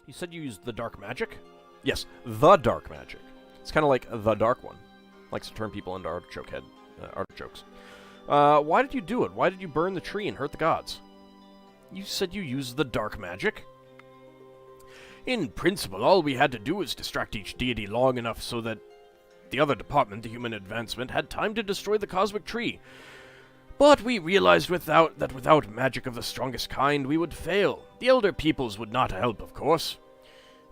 You said you used the dark magic? Yes, the dark magic. It's kind of like the Dark One. Likes to turn people into artichokes. Why did you do it? Why did you burn the tree and hurt the gods? You said you used the dark magic? In principle, all we had to do was distract each deity long enough so that the other department, the human advancement, had time to destroy the cosmic tree. But we realized that without magic of the strongest kind, we would fail. The elder peoples would not help, of course.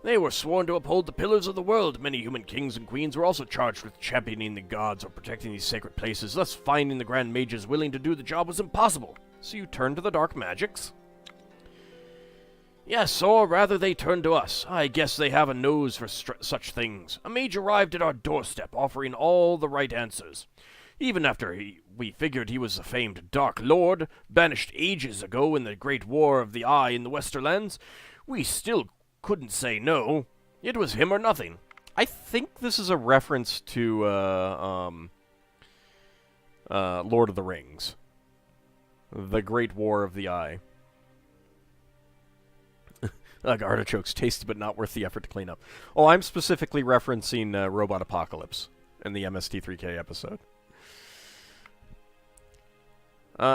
They were sworn to uphold the pillars of the world. Many human kings and queens were also charged with championing the gods or protecting these sacred places, thus finding the grand mages willing to do the job was impossible. So you turned to the dark magics? Yes, or rather they turned to us. I guess they have a nose for such things. A mage arrived at our doorstep, offering all the right answers. Even after we figured he was the famed Dark Lord, banished ages ago in the Great War of the Eye in the Westerlands, we still couldn't say no. It was him or nothing. I think this is a reference to Lord of the Rings. The Great War of the Eye. Artichokes, tasty but not worth the effort to clean up. Oh, I'm specifically referencing Robot Apocalypse in the MST3K episode.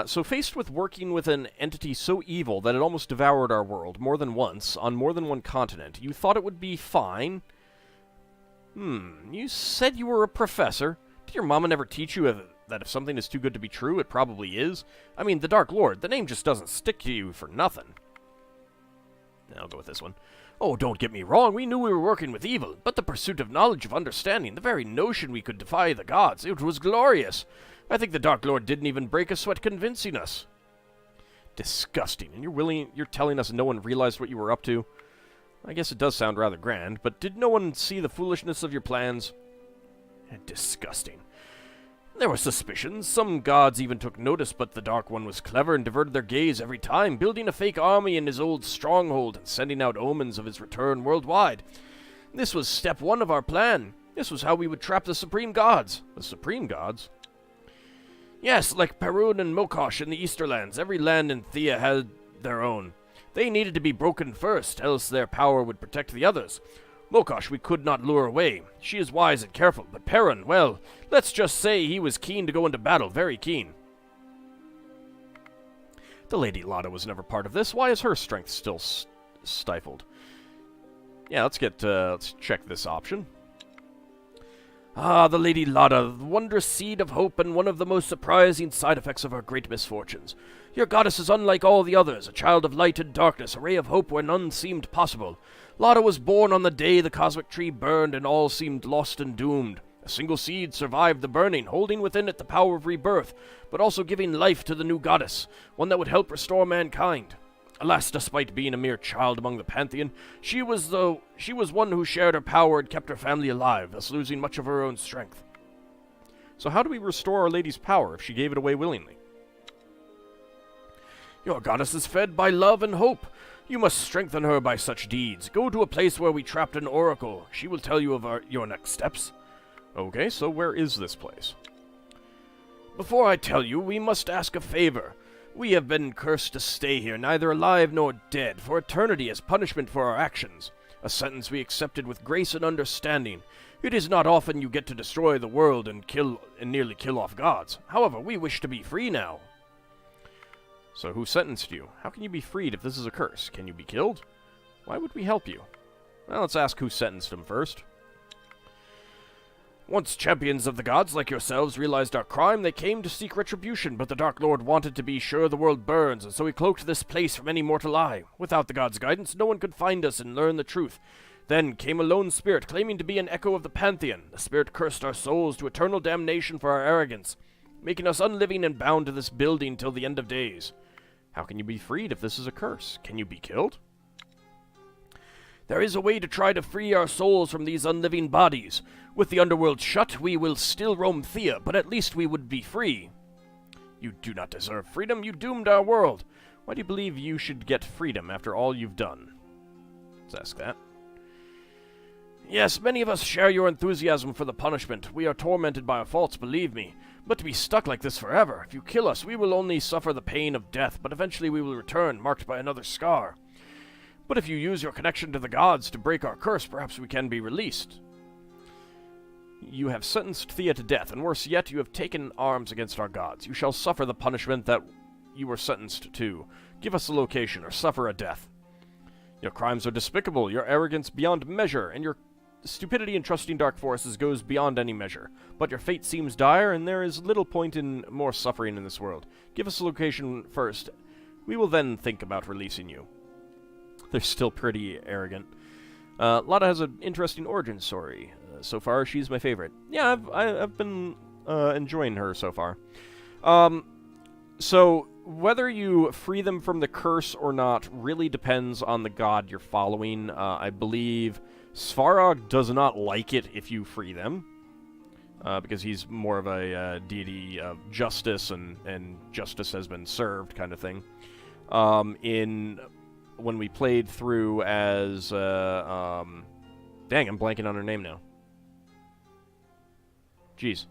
So faced with working with an entity so evil that it almost devoured our world more than once, on more than one continent, you thought it would be fine? You said you were a professor. Did your mama never teach you that if something is too good to be true, it probably is? I mean, the Dark Lord, the name just doesn't stick to you for nothing. I'll go with this one. Oh, don't get me wrong, we knew we were working with evil, but the pursuit of knowledge, of understanding, the very notion we could defy the gods, it was glorious. I think the Dark Lord didn't even break a sweat convincing us. Disgusting, and you're telling us no one realized what you were up to? I guess it does sound rather grand, but did no one see the foolishness of your plans? Disgusting. There were suspicions. Some gods even took notice, but the Dark One was clever and diverted their gaze every time, building a fake army in his old stronghold and sending out omens of his return worldwide. This was step one of our plan. This was how we would trap the Supreme Gods. The Supreme Gods? Yes, like Perun and Mokosh in the Easterlands, every land in Thea had their own. They needed to be broken first, else their power would protect the others. Mokosh we could not lure away. She is wise and careful, but Perun, well, let's just say he was keen to go into battle, very keen. The Lady Lada was never part of this. Why is her strength still stifled? Yeah, let's check this option. Ah, the Lady Lada, the wondrous seed of hope and one of the most surprising side effects of our great misfortunes. Your goddess is unlike all the others, a child of light and darkness, a ray of hope where none seemed possible. Lada was born on the day the cosmic tree burned and all seemed lost and doomed. A single seed survived the burning, holding within it the power of rebirth, but also giving life to the new goddess, one that would help restore mankind. Alas, despite being a mere child among the Pantheon, she was one who shared her power and kept her family alive, thus losing much of her own strength. So how do we restore Our Lady's power if she gave it away willingly? Your goddess is fed by love and hope. You must strengthen her by such deeds. Go to a place where we trapped an oracle. She will tell you of your next steps. Okay, so where is this place? Before I tell you, we must ask a favor. We have been cursed to stay here, neither alive nor dead, for eternity as punishment for our actions. A sentence we accepted with grace and understanding. It is not often you get to destroy the world and nearly kill off gods. However, we wish to be free now. So who sentenced you? How can you be freed if this is a curse? Can you be killed? Why would we help you? Well, let's ask who sentenced him first. Once champions of the gods like yourselves realized our crime, they came to seek retribution, but the Dark Lord wanted to be sure the world burns, and so he cloaked this place from any mortal eye. Without the gods' guidance, no one could find us and learn the truth. Then came a lone spirit, claiming to be an echo of the Pantheon. The spirit cursed our souls to eternal damnation for our arrogance, making us unliving and bound to this building till the end of days. How can you be freed if this is a curse? Can you be killed? There is a way to try to free our souls from these unliving bodies. With the underworld shut, we will still roam Thea, but at least we would be free. You do not deserve freedom. You doomed our world. Why do you believe you should get freedom after all you've done? Let's ask that. Yes, many of us share your enthusiasm for the punishment. We are tormented by our faults, believe me. But to be stuck like this forever, if you kill us, we will only suffer the pain of death, but eventually we will return, marked by another scar. But if you use your connection to the gods to break our curse, perhaps we can be released. You have sentenced Thea to death, and worse yet, you have taken arms against our gods. You shall suffer the punishment that you were sentenced to. Give us a location, or suffer a death. Your crimes are despicable, your arrogance beyond measure, and your stupidity in trusting dark forces goes beyond any measure. But your fate seems dire, and there is little point in more suffering in this world. Give us a location first. We will then think about releasing you. They're still pretty arrogant. Lada has an interesting origin story. So far, she's my favorite. Yeah, I've been enjoying her so far. So, whether you free them from the curse or not really depends on the god you're following. I believe Svarog does not like it if you free them, because he's more of a deity of justice, and justice has been served kind of thing. When we played through as... dang, I'm blanking on her name now. Jeez.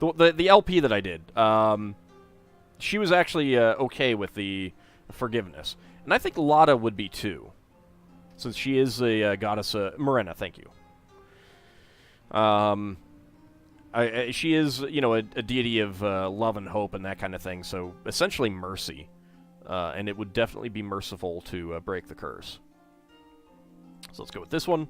The LP that I did, she was actually okay with the forgiveness. And I think Lada would be too, since she is a goddess... Morena, thank you. She is, you know, a deity of love and hope and that kind of thing, so essentially mercy. And it would definitely be merciful to break the curse. So let's go with this one.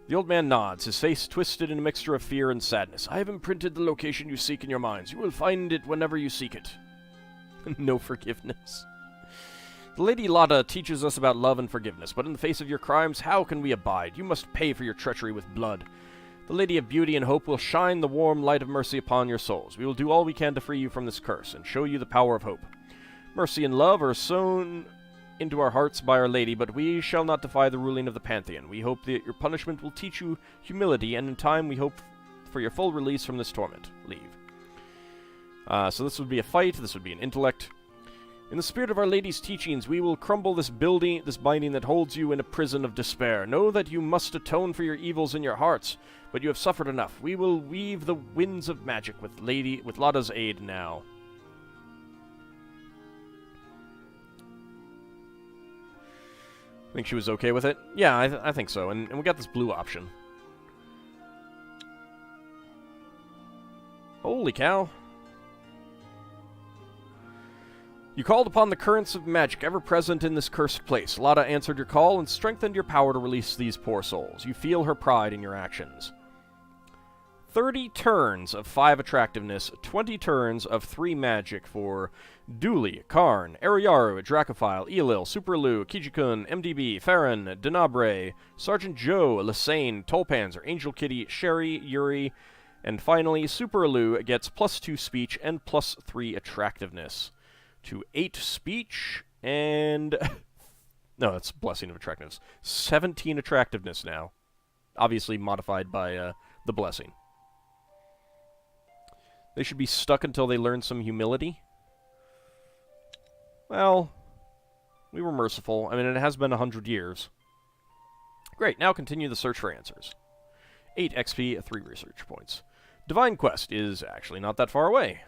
The old man nods, his face twisted in a mixture of fear and sadness. I have imprinted the location you seek in your minds. You will find it whenever you seek it. No forgiveness. The Lady Lada teaches us about love and forgiveness, but in the face of your crimes, how can we abide? You must pay for your treachery with blood. The Lady of Beauty and Hope will shine the warm light of mercy upon your souls. We will do all we can to free you from this curse, and show you the power of hope. Mercy and love are sown into our hearts by Our Lady, but we shall not defy the ruling of the Pantheon. We hope that your punishment will teach you humility, and in time we hope for your full release from this torment. Leave. So this would be a fight, this would be an intellect. In the spirit of Our Lady's teachings, we will crumble this binding that holds you in a prison of despair. Know that you must atone for your evils in your hearts, but you have suffered enough. We will weave the winds of magic with Lada's aid now. Think she was okay with it? Yeah, I think so. And we got this blue option. Holy cow. You called upon the currents of magic ever present in this cursed place. Lada answered your call and strengthened your power to release these poor souls. You feel her pride in your actions. 30 turns of 5 attractiveness, 20 turns of 3 magic for Dooley, Karn, Ariaru, Dracophile, Eelil, Superlu, Kijikun, MDB, Farron, Denabre, Sergeant Joe, Lassane, Tolpanzer, Angel Kitty, Sherry, Yuri, and finally, Superlu gets +2 speech and +3 attractiveness to 8 speech and... no, that's Blessing of Attractiveness. 17 attractiveness now. Obviously modified by the Blessing. They should be stuck until they learn some humility. Well, we were merciful. I mean, it has been 100 years. Great, now continue the search for answers. 8 XP, 3 research points. Divine Quest is actually not that far away.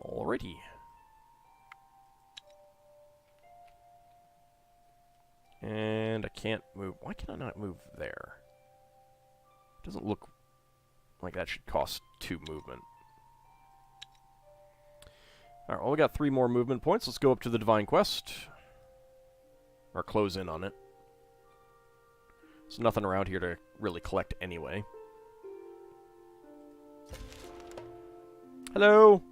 Alrighty. And I can't move. Why can I not move there? Doesn't look like that should cost 2 movement. Alright, well, we got 3 more movement points. Let's go up to the Divine Quest. Or close in on it. There's nothing around here to really collect anyway. Hello!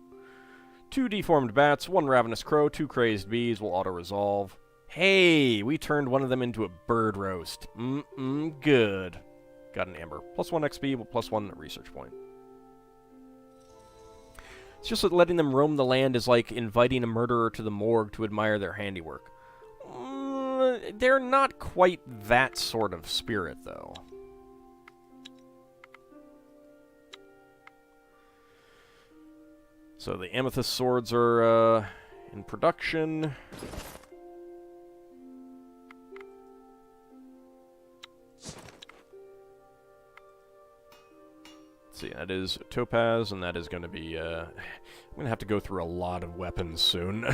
2 deformed bats, 1 ravenous crow, 2 crazed bees will auto-resolve. Hey! We turned one of them into a bird roast. Good. Got an amber. +1 XP, +1 research point. It's just that letting them roam the land is like inviting a murderer to the morgue to admire their handiwork. They're not quite that sort of spirit, though. So the amethyst swords are in production. See, that is topaz, and that is going to be, I'm gonna have to go through a lot of weapons soon.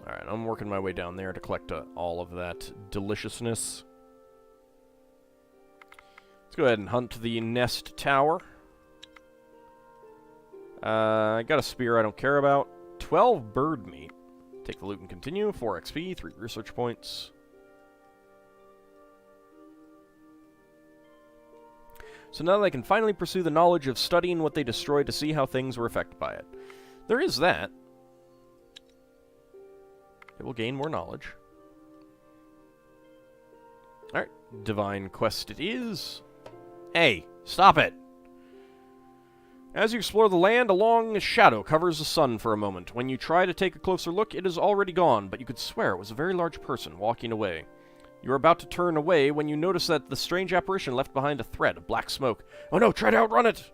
Alright, I'm working my way down there to collect all of that deliciousness. Let's go ahead and hunt the nest tower. I got a spear I don't care about. 12 bird meat. Take the loot and continue. 4 XP, 3 research points. So now they can finally pursue the knowledge of studying what they destroyed to see how things were affected by it. There is that. It will gain more knowledge. Alright, divine quest it is. Hey, stop it! As you explore the land, a long shadow covers the sun for a moment. When you try to take a closer look, it is already gone, but you could swear it was a very large person walking away. You are about to turn away when you notice that the strange apparition left behind a thread of black smoke. Oh no, try to outrun it!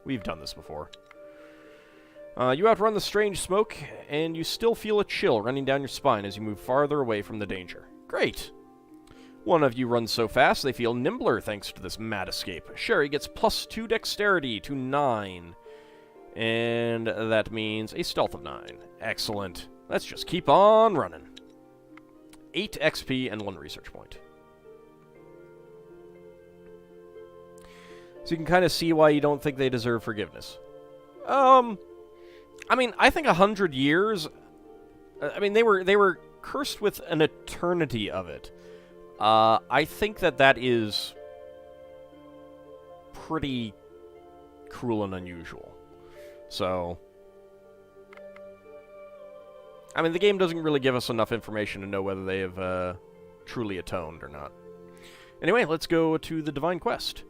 We've done this before. You outrun the strange smoke, and you still feel a chill running down your spine as you move farther away from the danger. Great! One of you runs so fast they feel nimbler thanks to this mad escape. Sherry gets +2 dexterity to 9. And that means a stealth of 9. Excellent. Let's just keep on running. 8 XP and 1 research point. So you can kind of see why you don't think they deserve forgiveness. I mean, I think 100 years... I mean, they were cursed with an eternity of it. I think that is pretty cruel and unusual. So... I mean, the game doesn't really give us enough information to know whether they have truly atoned or not. Anyway, let's go to the Divine Quest.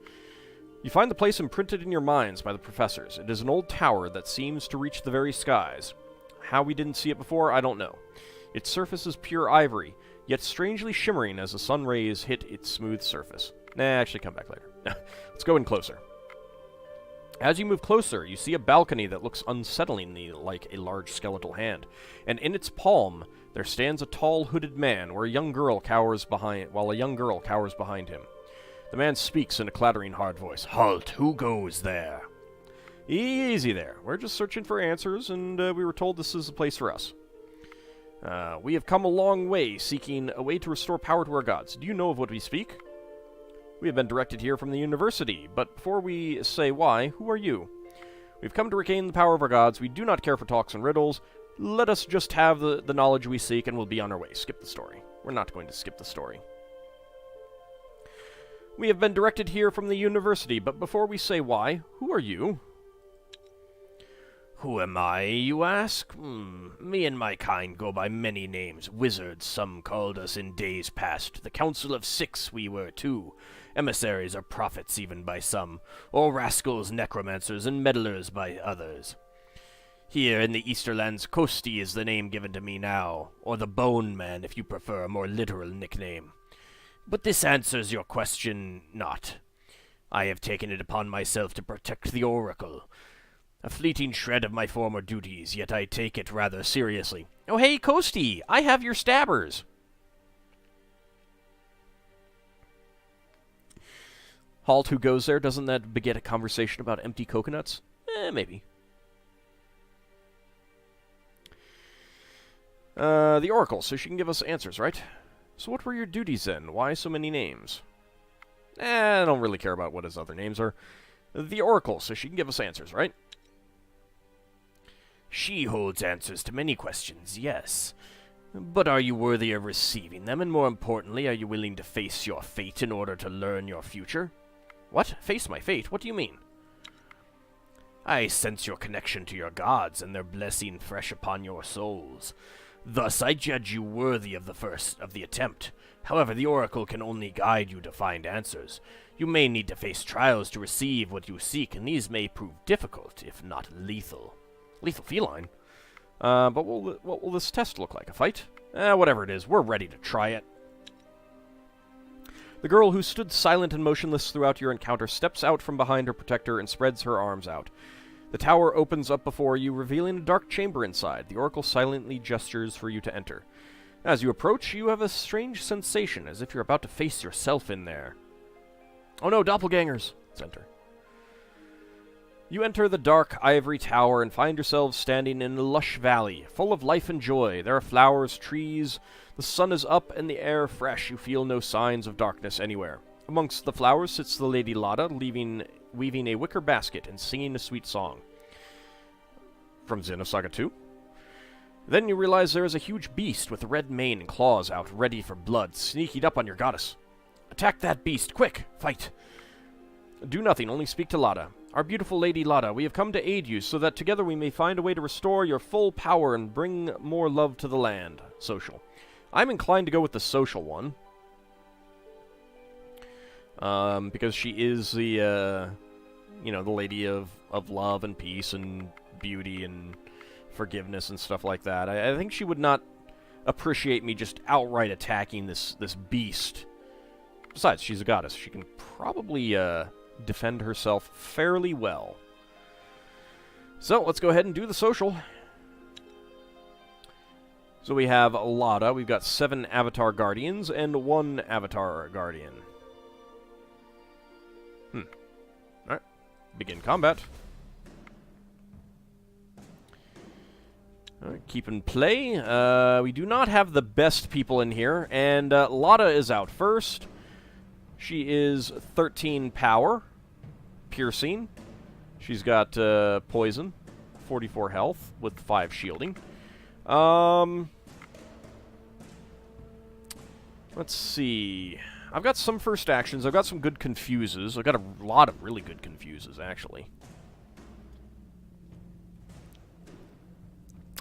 You find the place imprinted in your minds by the professors. It is an old tower that seems to reach the very skies. How we didn't see it before, I don't know. Its surface is pure ivory, yet strangely shimmering as the sun rays hit its smooth surface. Nah, actually come back later. Let's go in closer. As you move closer, you see a balcony that looks unsettlingly like a large skeletal hand, and in its palm there stands a tall hooded man while a young girl cowers behind him. The man speaks in a clattering hard voice. Halt! Who goes there? Easy there. We're just searching for answers, and we were told this is the place for us. We have come a long way, seeking a way to restore power to our gods. Do you know of what we speak? We have been directed here from the university, but before we say why, who are you? We've come to regain the power of our gods. We do not care for talks and riddles. Let us just have the knowledge we seek, and we'll be on our way. Skip the story. We're not going to skip the story. We have been directed here from the university, but before we say why, who are you? Who am I, you ask? Me and my kind go by many names. Wizards, some called us in days past. The Council of Six we were too. Emissaries or prophets even by some. Or rascals, necromancers, and meddlers by others. Here in the Easterlands, Kosti is the name given to me now. Or the Bone Man, if you prefer a more literal nickname. But this answers your question not. I have taken it upon myself to protect the Oracle. A fleeting shred of my former duties, yet I take it rather seriously. Oh, hey, Kosti! I have your stabbers! Halt, who goes there? Doesn't that beget a conversation about empty coconuts? Maybe. The Oracle, so she can give us answers, right? So what were your duties then? Why so many names? I don't really care about what his other names are. The Oracle, so she can give us answers, right? She holds answers to many questions, yes. But are you worthy of receiving them? And more importantly, are you willing to face your fate in order to learn your future? What? Face my fate? What do you mean? I sense your connection to your gods and their blessing fresh upon your souls. Thus, I judge you worthy of the attempt. However, the Oracle can only guide you to find answers. You may need to face trials to receive what you seek, and these may prove difficult, if not lethal. Lethal feline? But what will this test look like? A fight? Whatever it is, we're ready to try it. The girl who stood silent and motionless throughout your encounter steps out from behind her protector and spreads her arms out. The tower opens up before you, revealing a dark chamber inside. The Oracle silently gestures for you to enter. As you approach, you have a strange sensation, as if you're about to face yourself in there. Oh no, doppelgangers! Let's enter. You enter the dark ivory tower and find yourselves standing in a lush valley, full of life and joy. There are flowers, trees, the sun is up and the air fresh. You feel no signs of darkness anywhere. Amongst the flowers sits the Lady Lada, weaving a wicker basket and singing a sweet song. From Xenosaga 2. Then you realize there is a huge beast with a red mane and claws out, ready for blood, sneaking up on your goddess. Attack that beast, quick! Fight! Do nothing, only speak to Lada. Our beautiful Lady Lada, we have come to aid you, so that together we may find a way to restore your full power and bring more love to the land. Social. I'm inclined to go with the social one. Because she is the, you know, the lady of love and peace and beauty and forgiveness and stuff like that. I think she would not appreciate me just outright attacking this beast. Besides, she's a goddess. She can probably defend herself fairly well. So, let's go ahead and do the social. So we have Lada. We've got 7 Avatar Guardians and 1 Avatar Guardian. Alright. Begin combat. Keep in play. We do not have the best people in here, and Lada is out first. She is 13 power, piercing. She's got poison, 44 health with 5 shielding. Let's see. I've got some first actions. I've got some good confuses. I've got a lot of really good confuses, actually.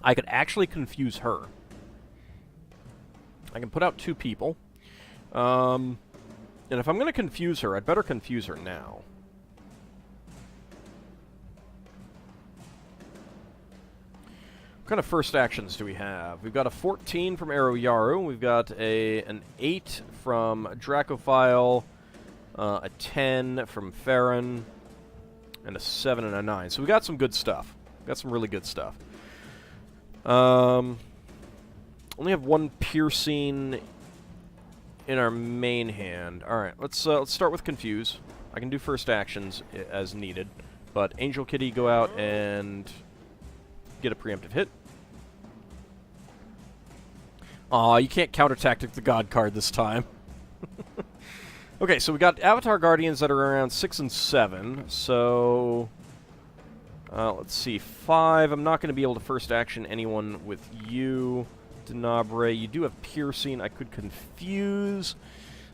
I could actually confuse her. I can put out 2 people. And if I'm going to confuse her, I'd better confuse her now. What kind of first actions do we have? We've got a 14 from Ero Yaru. We've got an 8 from Dracophile. A 10 from Farron. And a 7 and a 9. So we got some good stuff. Got some really good stuff. Only have 1 piercing in our main hand. Alright, let's start with Confuse. I can do first actions as needed. But Angel Kitty, go out and get a preemptive hit. Aw, you can't counter-tactic the God card this time. Okay, so we got Avatar Guardians that are around 6 and 7, so let's see, 5. I'm not going to be able to first action anyone with you. Denabre, you do have piercing. I could confuse.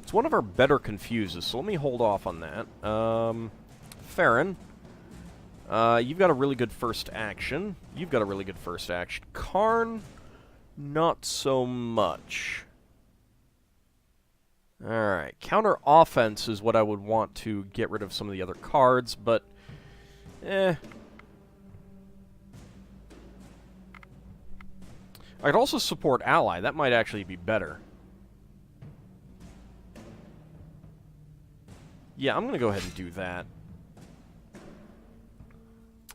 It's one of our better confuses, so let me hold off on that. Farron, you've got a really good first action. You've got a really good first action. Karn, not so much. Alright, counter offense is what I would want to get rid of some of the other cards, but I could also support ally. That might actually be better. Yeah, I'm going to go ahead and do that.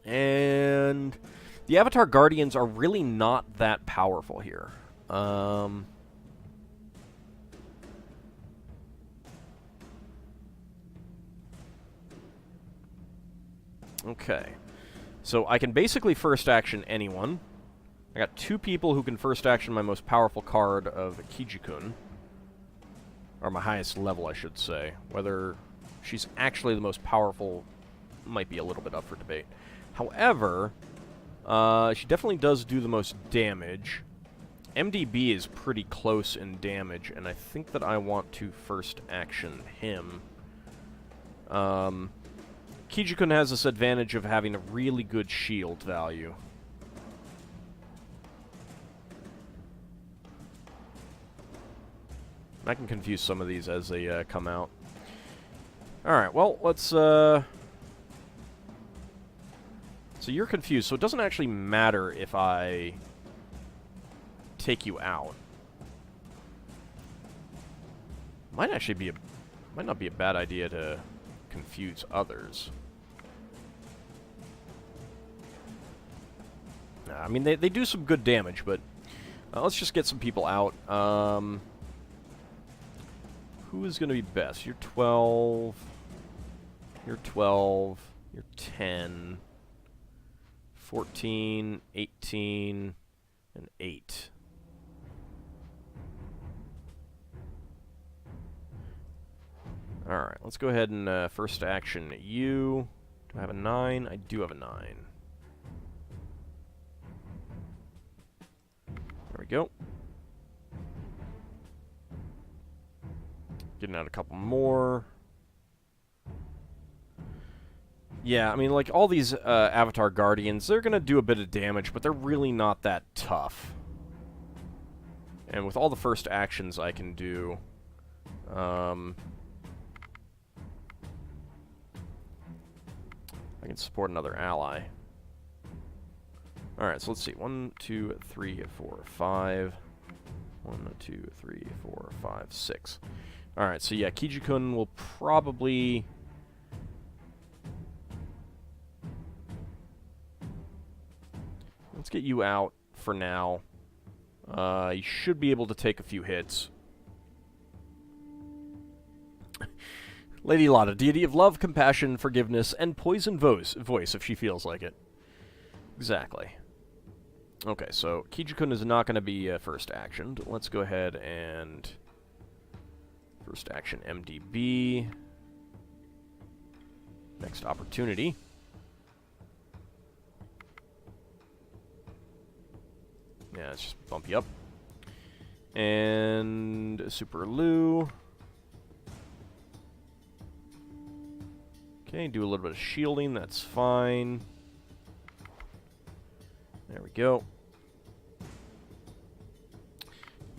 And the Avatar Guardians are really not that powerful here. Okay. So I can basically first action anyone. I got 2 people who can first action my most powerful card of Kijikun. Or my highest level, I should say. Whether she's actually the most powerful might be a little bit up for debate. However, she definitely does do the most damage. MDB is pretty close in damage, and I think that I want to first action him. Kijikun has this advantage of having a really good shield value. I can confuse some of these as they come out. Alright, well, let's... So you're confused, so it doesn't actually matter if I take you out. Might actually be might not be a bad idea to confuse others. I mean, they do some good damage, but Let's just get some people out. Who is going to be best? You're 12. You're 12. You're 10. 14, 18, and 8. Alright, let's go ahead and first action you. Do I have a 9? I do have a 9. There we go. Getting out a couple more. Yeah, I mean, like, all these Avatar Guardians, they're gonna do a bit of damage, but they're really not that tough. And with all the first actions I can do, I can support another ally. Alright, so let's see. 1, 2, 3, 4, 5. 1, 2, 3, 4, 5, 6. Alright, so yeah, Kijikun will probably... Let's get you out for now. You should be able to take a few hits. Lady Lada, deity of love, compassion, forgiveness, and poison voice if she feels like it. Exactly. Okay, so Kijikun is not going to be first actioned. Let's go ahead and first action MDB. Next opportunity. Yeah, let's just bump you up. And Super Lu. Okay, do a little bit of shielding, that's fine. There we go.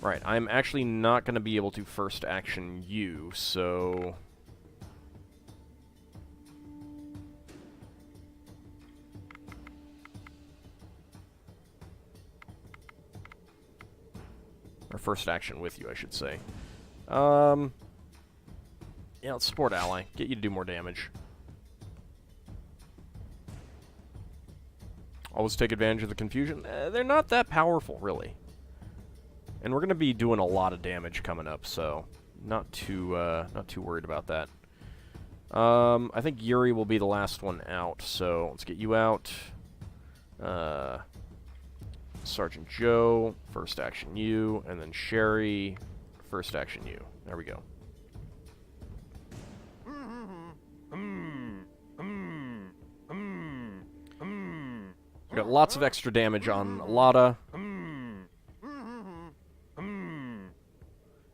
Right, I'm actually not going to be able to first action you, so... Or first action with you, I should say. Yeah, let's support ally. Get you to do more damage. Always take advantage of the confusion. They're not that powerful, really. And we're going to be doing a lot of damage coming up, so not too worried about that. I think Yuri will be the last one out, so let's get you out. Sergeant Joe, first action you, and then Sherry, first action you. There we go. We got lots of extra damage on Lada.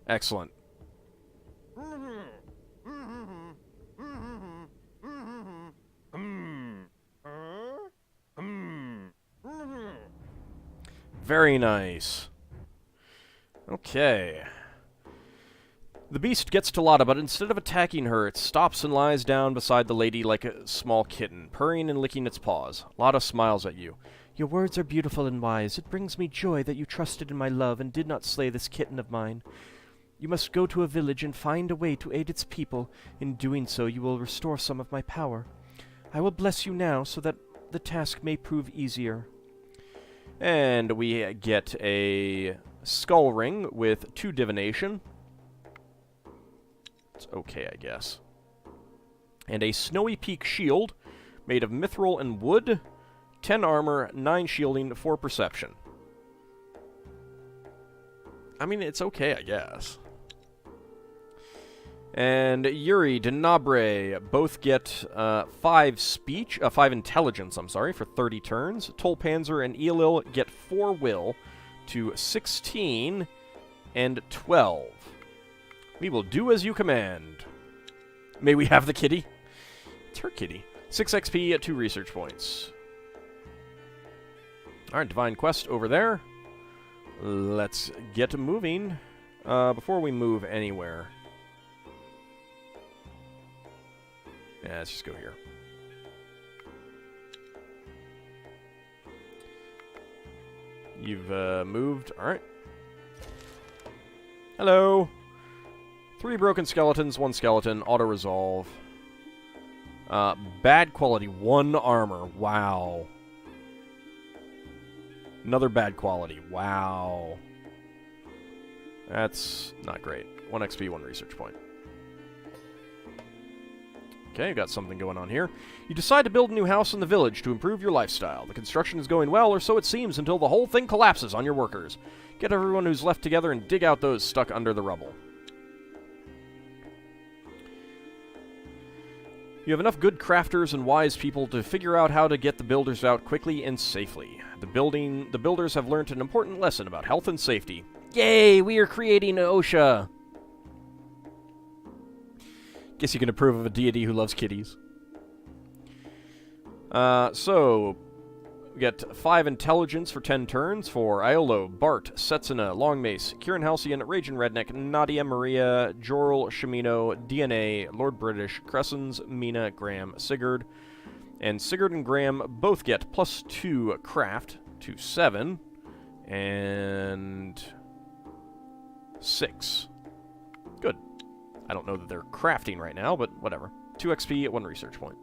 Excellent. Very nice. Okay. The beast gets to Lada, but instead of attacking her, it stops and lies down beside the lady like a small kitten, purring and licking its paws. Lada smiles at you. Your words are beautiful and wise. It brings me joy that you trusted in my love and did not slay this kitten of mine. You must go to a village and find a way to aid its people. In doing so, you will restore some of my power. I will bless you now so that the task may prove easier. And we get a skull ring with 2 divination. It's okay, I guess. And a snowy peak shield made of mithril and wood, 10 armor, 9 shielding, 4 perception. I mean, it's okay, I guess. And Yuri, Denabre both get 5 intelligence, for 30 turns. Tolpanzer and Eelil get 4 will to 16 and 12. We will do as you command. May we have the kitty? It's her kitty. 6 XP at 2 research points. Alright, Divine Quest over there. Let's get moving. Before we move anywhere... Yeah, let's just go here. You've moved. Alright. Hello. 3 broken skeletons, 1 skeleton. Auto-resolve. Bad quality, 1 armor. Wow. Another bad quality. Wow. That's not great. 1 XP, 1 research point. Okay, we've got something going on here. You decide to build a new house in the village to improve your lifestyle. The construction is going well, or so it seems, until the whole thing collapses on your workers. Get everyone who's left together and dig out those stuck under the rubble. You have enough good crafters and wise people to figure out how to get the builders out quickly and safely. The builders have learned an important lesson about health and safety. Yay, we are creating an OSHA! Guess you can approve of a deity who loves kitties. So, we get 5 intelligence for 10 turns for Iolo, Bart, Setsuna, Longmace, Kieran Halcyon, Raging Redneck, Nadia, Maria, Jorl, Shimino, DNA, Lord British, Cressens, Mina, Graham, Sigurd. And Sigurd and Graham both get +2 craft to 7. And 6. Good. I don't know that they're crafting right now, but whatever. 2 XP at 1 research point.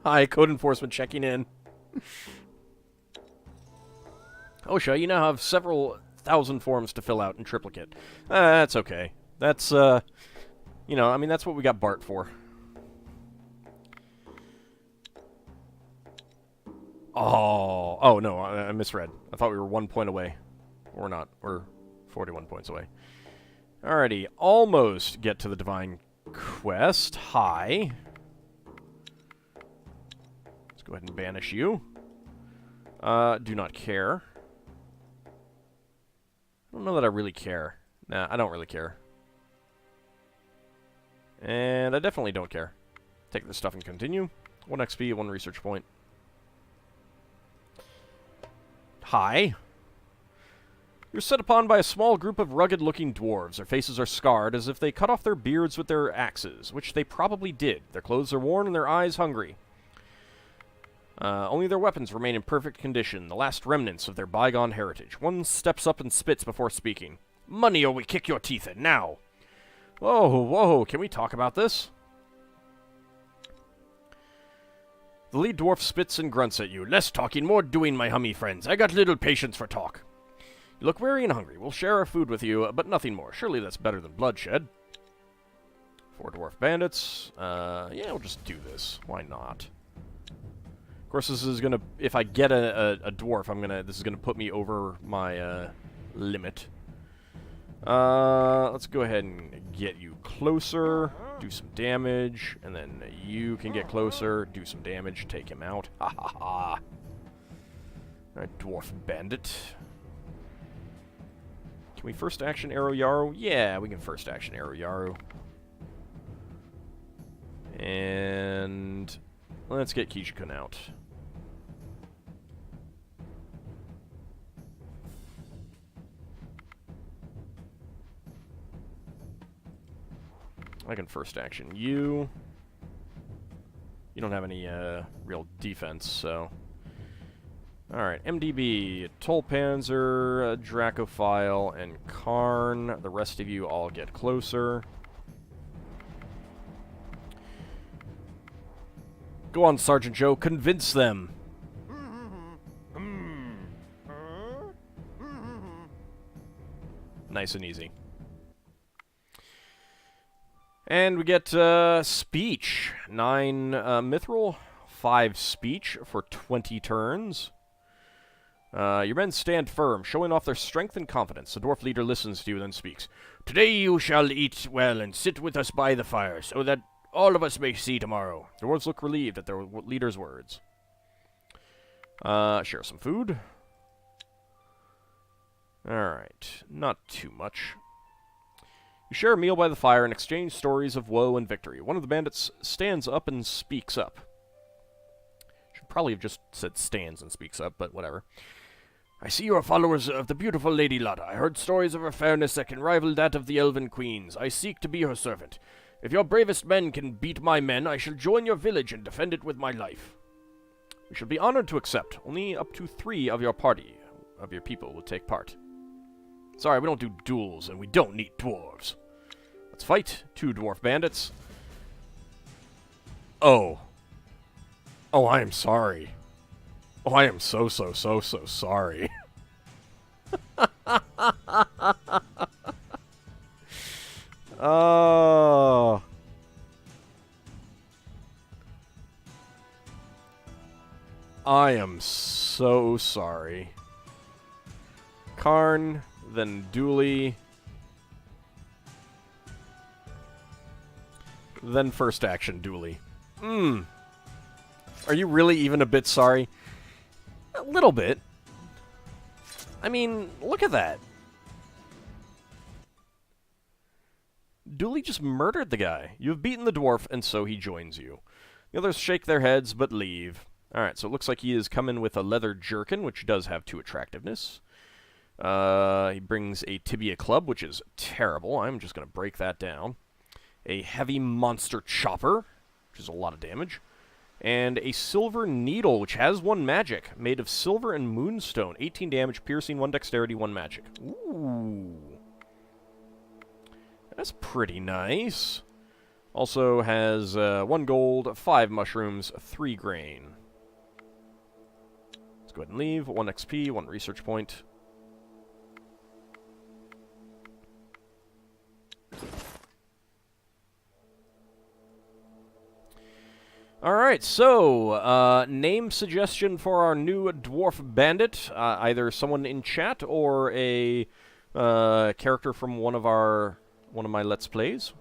Hi, code enforcement checking in. OSHA, you now have several thousand forms to fill out in triplicate. That's okay. That's, you know, I mean, that's what we got Bart for. Oh, no, I misread. I thought we were 1 point away. We're not. We're 41 points away. Alrighty, almost get to the Divine Quest. Hi. Let's go ahead and banish you. Do not care. I don't know that I really care. Nah, I don't really care. And I definitely don't care. Take this stuff and continue. 1 XP, 1 research point. Hi. You're set upon by a small group of rugged-looking dwarves. Their faces are scarred, as if they cut off their beards with their axes, which they probably did. Their clothes are worn and their eyes hungry. Only their weapons remain in perfect condition, the last remnants of their bygone heritage. One steps up and spits before speaking. Money or we kick your teeth in, now! Whoa, can we talk about this? The lead dwarf spits and grunts at you. Less talking, more doing, my hummy friends. I got little patience for talk. You look weary and hungry. We'll share our food with you, but nothing more. Surely that's better than bloodshed. 4 dwarf bandits. Yeah, we'll just do this. Why not? Of course, this is gonna... If I get a dwarf, this is gonna put me over my, limit. Let's go ahead and get you closer. Do some damage. And then you can get closer. Do some damage. Take him out. Ha ha ha. Alright, dwarf bandit. Can we first action arrow Yaru? Yeah, we can first action arrow Yaru. And let's get Kijikun out. I can first action you. You don't have any real defense, so... Alright, MDB, Tolpanzer, Dracophile, and Karn. The rest of you all get closer. Go on, Sergeant Joe, convince them! Nice and easy. And we get speech. 9 mithril, 5 speech for 20 turns. Your men stand firm, showing off their strength and confidence. The dwarf leader listens to you, then speaks. Today you shall eat well and sit with us by the fire, so that all of us may see tomorrow. The dwarves look relieved at their leader's words. Share some food. Alright, not too much. You share a meal by the fire and exchange stories of woe and victory. One of the bandits stands up and speaks up. Should probably have just said stands and speaks up, but whatever. I see you are followers of the beautiful Lady Lada. I heard stories of her fairness that can rival that of the elven queens. I seek to be her servant. If your bravest men can beat my men, I shall join your village and defend it with my life. We shall be honored to accept. Only up to 3 of your party, of your people, will take part. Sorry, we don't do duels, and we don't need dwarves. Let's fight. 2 dwarf bandits. Oh. Oh, I am sorry. Oh, I am so sorry. Oh. I am so sorry. Karn, then Dooley, then first action Dooley. Are you really even a bit sorry? A little bit. I mean, look at that. Dooley just murdered the guy. You have beaten the dwarf, and so he joins you. The others shake their heads, but leave. Alright, so it looks like he is coming with a leather jerkin, which does have 2 attractiveness. He brings a tibia club, which is terrible. I'm just going to break that down. A heavy monster chopper, which is a lot of damage. And a silver needle, which has 1 magic, made of silver and moonstone. 18 damage, piercing, 1 dexterity, 1 magic. Ooh. That's pretty nice. Also has 1 gold, 5 mushrooms, 3 grain. Let's go ahead and leave. 1 XP, 1 research point. Alright, so, name suggestion for our new dwarf bandit. Either someone in chat or a character from one of my Let's Plays.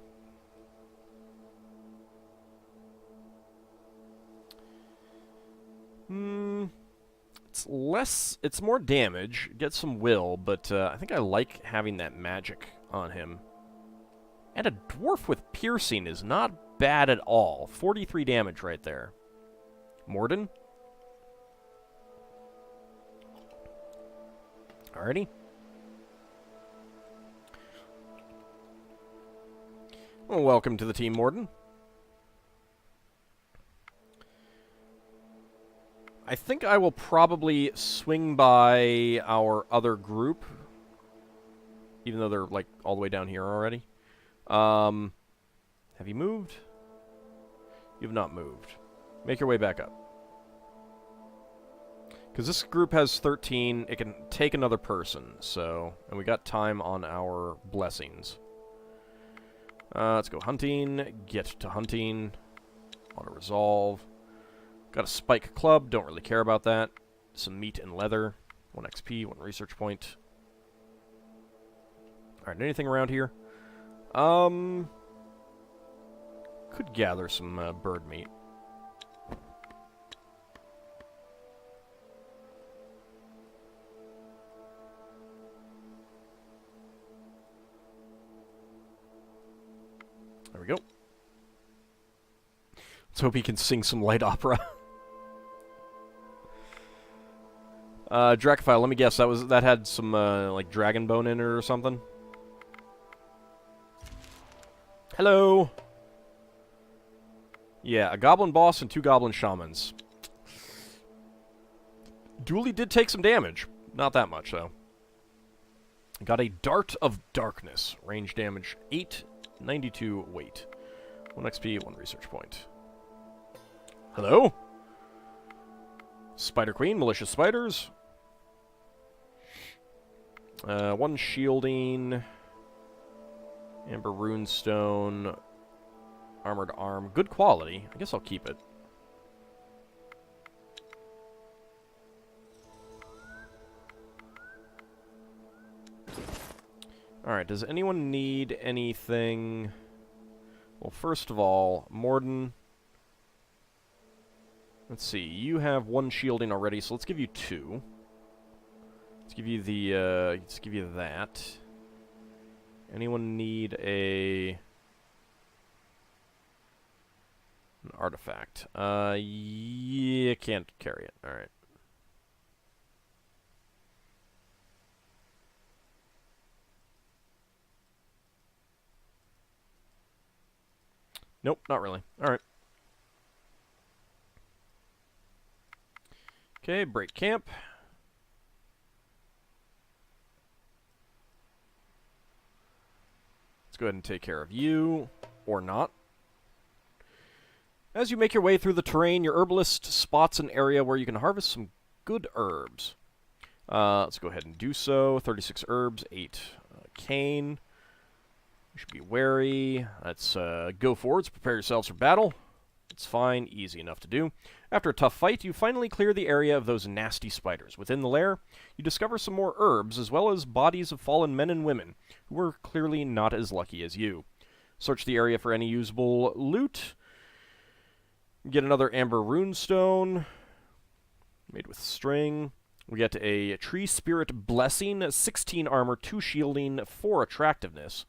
It's more damage, get some will, but I think I like having that magic on him. And a dwarf with piercing is not bad at all. 43 damage right there. Morden? Alrighty. Well, welcome to the team, Morden. I think I will probably swing by our other group, even though they're, like, all the way down here already. Have you moved? You have not moved. Make your way back up. Because this group has 13, it can take another person, so... And we got time on our blessings. Let's go hunting, get to hunting, auto-resolve. Got a spike club, don't really care about that. Some meat and leather, 1 XP, 1 research point. Alright, anything around here? Could gather some bird meat. There we go. Let's hope he can sing some light opera. Dracophile, let me guess, that had some, like, dragon bone in it or something? Hello! Yeah, a goblin boss and 2 goblin shamans. Dooley did take some damage. Not that much, though. Got a Dart of Darkness. Range damage 8, 92 weight. 1 XP, 1 research point. Hello? Spider Queen, Malicious Spiders. 1 shielding. Amber Runestone. Armored Arm. Good quality. I guess I'll keep it. Alright, does anyone need anything? Well, first of all, Morden. Let's see, you have 1 shielding already, so let's give you 2. Let's give you the, let's give you that. Anyone need an artifact? Yeah, can't carry it. Alright. Nope, not really. Alright. Okay, break camp. Let's go ahead and take care of you, or not. As you make your way through the terrain, your herbalist spots an area where you can harvest some good herbs. Let's go ahead and do so. 36 herbs, 8 cane. You should be wary. Let's go forwards. Prepare yourselves for battle. It's fine. Easy enough to do. After a tough fight, you finally clear the area of those nasty spiders. Within the lair, you discover some more herbs, as well as bodies of fallen men and women, who were clearly not as lucky as you. Search the area for any usable loot. Get another amber runestone, made with string. We get a tree spirit blessing, 16 armor, 2 shielding, 4 attractiveness.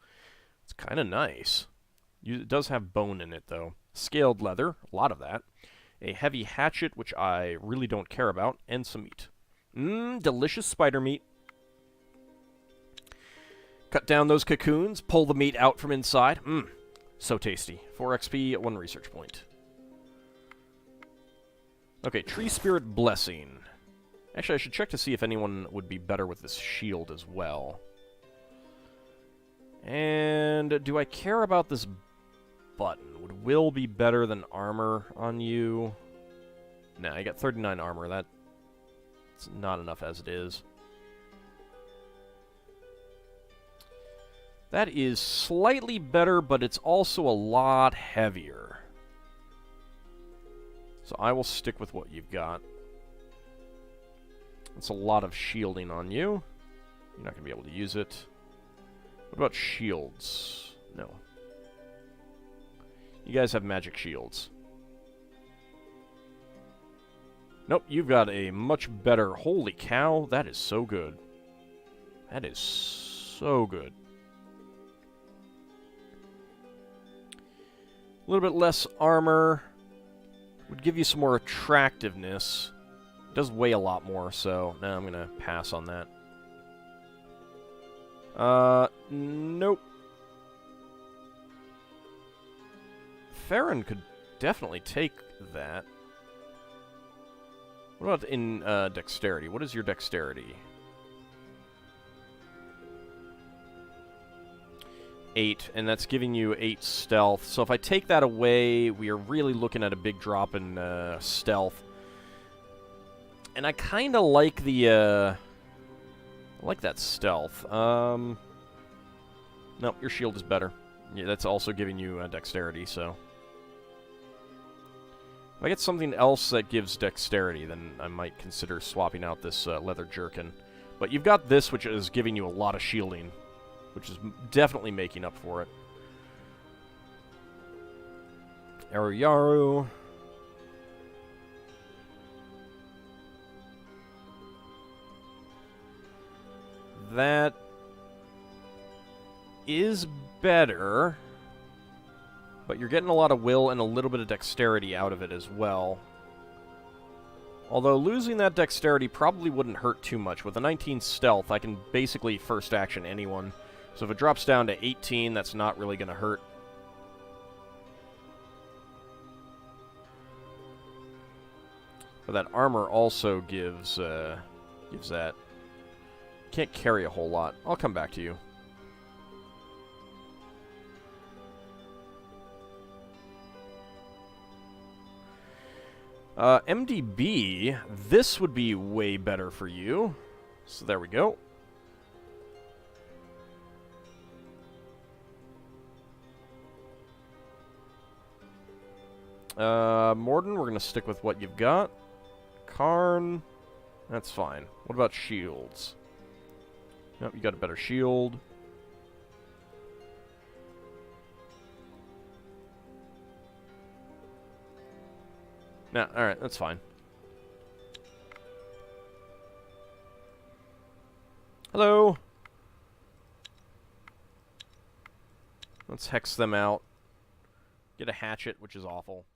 It's kind of nice. It does have bone in it, though. Scaled leather, a lot of that. A heavy hatchet, which I really don't care about, and some meat. Delicious spider meat. Cut down those cocoons, pull the meat out from inside. So tasty. 4 XP, 1 research point. Okay, tree spirit blessing. Actually, I should check to see if anyone would be better with this shield as well. And do I care about this button? Would will be better than armor on you? Nah, I got 39 armor. That's not enough as it is. That is slightly better, but it's also a lot heavier. So I will stick with what you've got. It's a lot of shielding on you. You're not going to be able to use it. What about shields? No. You guys have magic shields. Nope, you've got a much better... Holy cow, that is so good. That is so good. A little bit less armor would give you some more attractiveness. It does weigh a lot more, so no, I'm going to pass on that. Nope. Farron could definitely take that. What about in dexterity? What is your dexterity? 8, and that's giving you 8 stealth. So if I take that away, we are really looking at a big drop in stealth. And I kind of like the, I like that stealth. Nope, your shield is better. Yeah, that's also giving you dexterity, so. If I get something else that gives dexterity, then I might consider swapping out this leather jerkin. But you've got this, which is giving you a lot of shielding, which is definitely making up for it. Aruyaru. That is better, but you're getting a lot of will and a little bit of dexterity out of it as well. Although losing that dexterity probably wouldn't hurt too much. With a 19 stealth, I can basically first action anyone. So if it drops down to 18, that's not really going to hurt. But that armor also gives that. Can't carry a whole lot. I'll come back to you. MDB, this would be way better for you. So there we go. Morden, we're going to stick with what you've got. Karn, that's fine. What about shields? Nope, you got a better shield. Nah, alright, that's fine. Hello! Let's hex them out. Get a hatchet, which is awful.